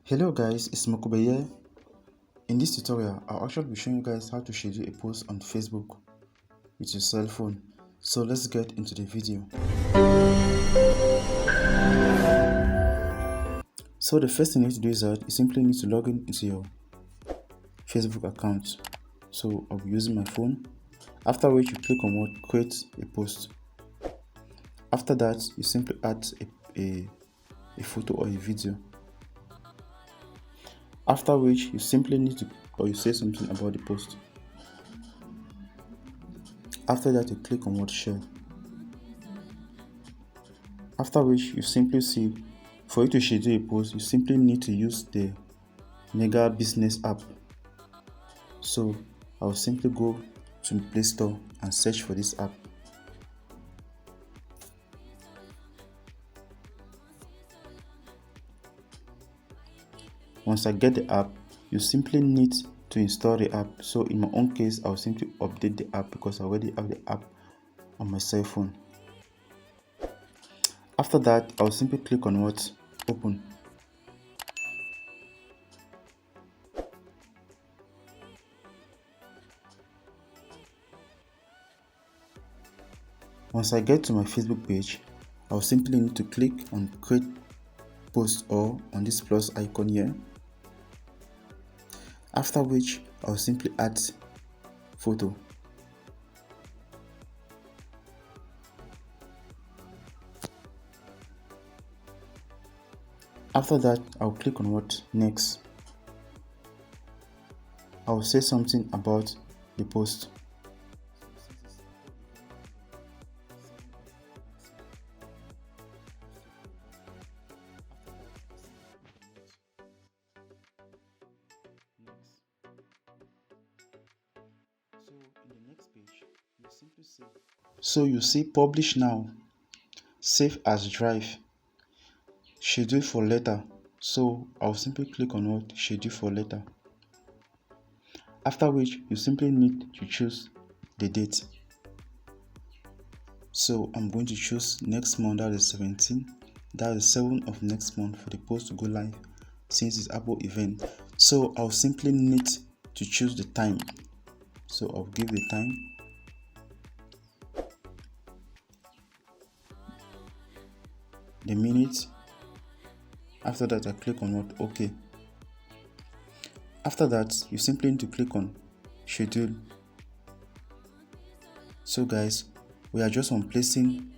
Hello guys, it's Makube here. In this tutorial, I'll actually be showing you guys how to schedule a post on Facebook with your cell phone. So let's get into the video. So the first thing you need to do is that you simply need to log in into your Facebook account. So I'll be using my phone. After which you click on what? Create a post. After that, you simply add a photo or a video. After which you simply need to, or you say something about the post. After that, you click on what? Share. After which you simply see, for you to schedule a post, you simply need to use the Meta Business app. So I'll simply go to Playstore and search for this app. Once I get the app, you simply need to install the app. So in my own case, I'll simply update the app because I already have the app on my cell phone. After that, I'll simply click on what? Open. Once I get to my Facebook page, I'll simply need to click on create post or on this plus icon here. After which I'll simply add photo. After that, I'll click on what? Next. I'll say something about the post. So in the next page, you simply say, so you see publish now, save as drive, schedule for later. So I'll simply click on what? Schedule for later. After which you simply need to choose the date. So I'm going to choose next month, that is 17, that is 7th of next month for the post to go live since it's Apple event. So I'll simply need to choose the time. So I'll give the time. The minute. After that, I click on what? OK. After that, you simply need to click on schedule. So guys, we are just on placing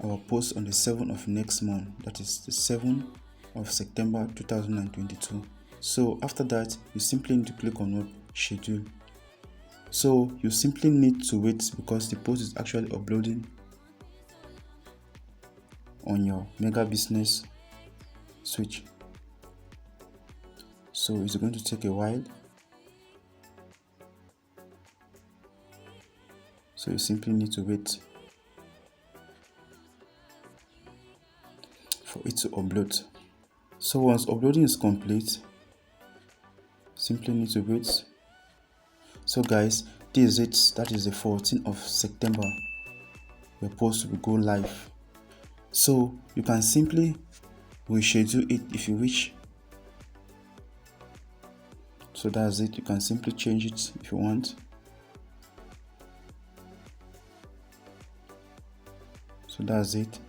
our post on the 7th of next month, that is the 7th of September 2022. So after that, you simply need to click on what? Schedule. So you simply need to wait because the post is actually uploading on your Meta Bussiness Suit. So it's going to take a while. So you simply need to wait for it to upload. So once uploading is complete, simply need to wait. So guys, this is it. That is the 14th of September. Your post will go live. So you can simply reschedule it if you wish. So that's it. You can simply change it if you want. So that's it.